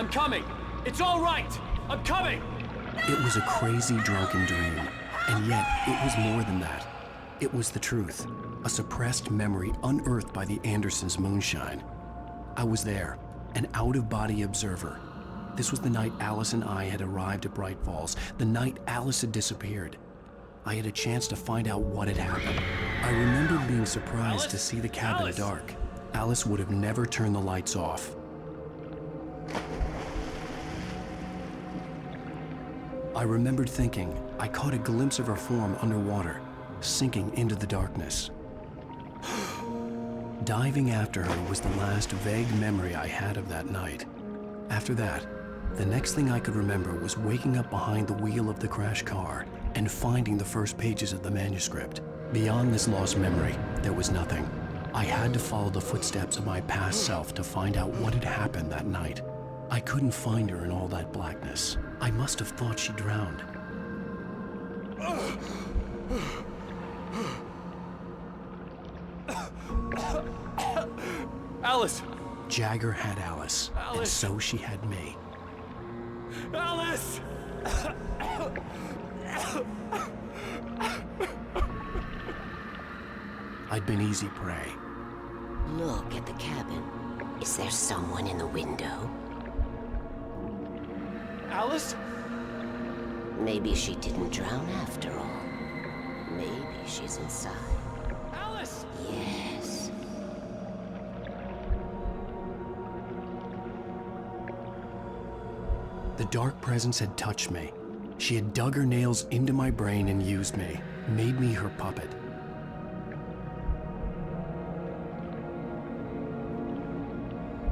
I'm coming! It's all right! I'm coming! It was a crazy, drunken dream, and yet it was more than that. It was the truth, a suppressed memory unearthed by the Andersons' moonshine. I was there, an out-of-body observer. This was the night Alice and I had arrived at Bright Falls, the night Alice had disappeared. I had a chance to find out what had happened. I remembered being surprised to see the cabin dark. Alice would have never turned the lights off. I remembered thinking I caught a glimpse of her form underwater, sinking into the darkness. Diving after her was the last vague memory I had of that night. After that, the next thing I could remember was waking up behind the wheel of the crashed car and finding the first pages of the manuscript. Beyond this lost memory, there was nothing. I had to follow the footsteps of my past self to find out what had happened that night. I couldn't find her in all that blackness. I must have thought she drowned. Alice! Jagger had Alice, and so she had me. Alice! I'd been easy prey. Look at the cabin. Is there someone in the window? Alice? Maybe she didn't drown after all. Maybe she's inside. Alice! Yes. The dark presence had touched me. She had dug her nails into my brain and used me, made me her puppet.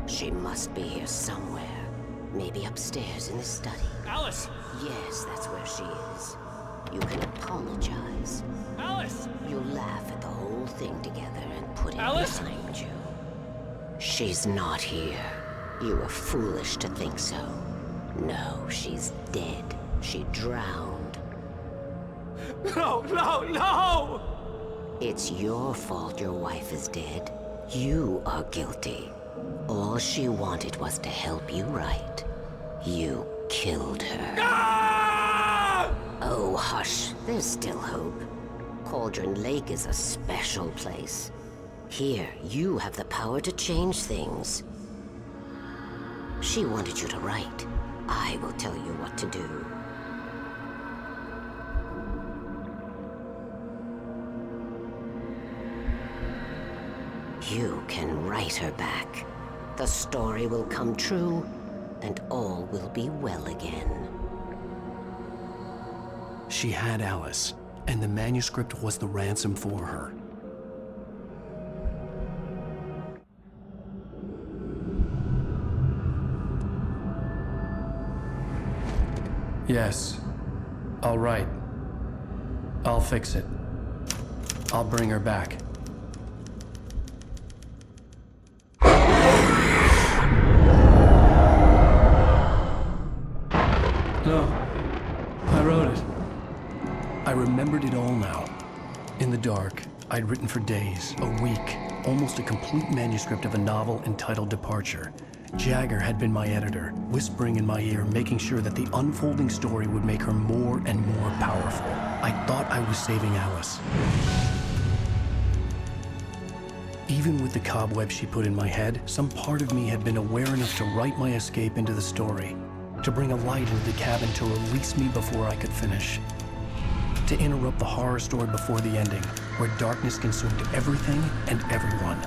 She must be here somewhere. Maybe upstairs in the study. Alice! Yes, that's where she is. You can apologize. Alice! You laugh at the whole thing together and put it Alice? behind you. She's not here. You were foolish to think so. No, she's dead. She drowned. No, no, no! It's your fault your wife is dead. You are guilty. All she wanted was to help you right. You killed her. Ah! Oh, hush. There's still hope. Cauldron Lake is a special place. Here, you have the power to change things. She wanted you to write. I will tell you what to do. You can write her back. The story will come true, and all will be well again. She had Alice, and the manuscript was the ransom for her. Yes. All right. I'll fix it. I'll bring her back. No. I wrote it. I remembered it all now. In the dark, I'd written for days, a week, almost a complete manuscript of a novel entitled Departure. Jagger had been my editor, whispering in my ear, making sure that the unfolding story would make her more and more powerful. I thought I was saving Alice. Even with the cobweb she put in my head, some part of me had been aware enough to write my escape into the story, to bring a light into the cabin to release me before I could finish, to interrupt the horror story before the ending, where darkness consumed everything and everyone.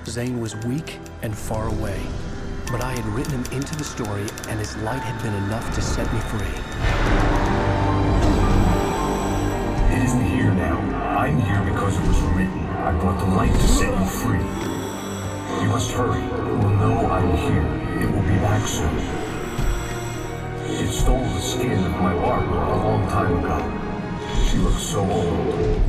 Zane was weak and far away, but I had written him into the story, and his light had been enough to set me free. It isn't here now. I'm here because it was written. I brought the light to set you free. You must hurry. It will know I'm here. It will be back soon. It stole the skin of my Barbara a long time ago. She looks so old.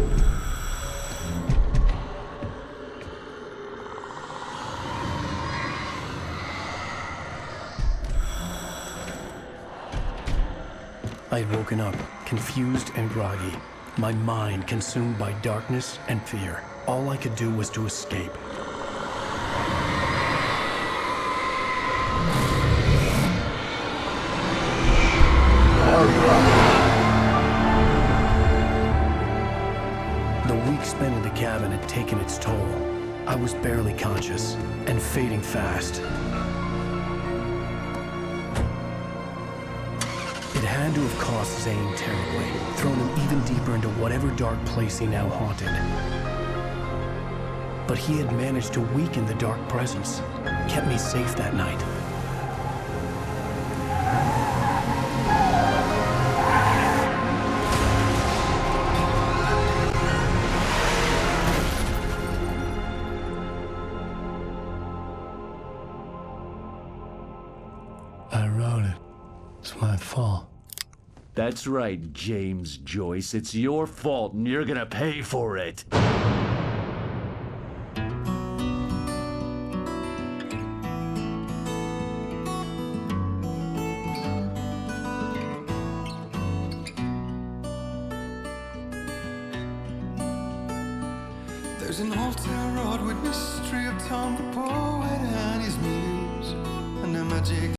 I had woken up, confused and groggy, my mind consumed by darkness and fear. All I could do was to escape. The week spent in the cabin had taken its toll. I was barely conscious, and fading fast. It had to have cost Zane terribly, thrown him even deeper into whatever dark place he now haunted. But he had managed to weaken the dark presence, kept me safe that night. I wrote it. It's my fault. That's right, James Joyce. It's your fault, and you're gonna pay for it. There's an old tarot with mystery of Tom the poet and his muse, and a magic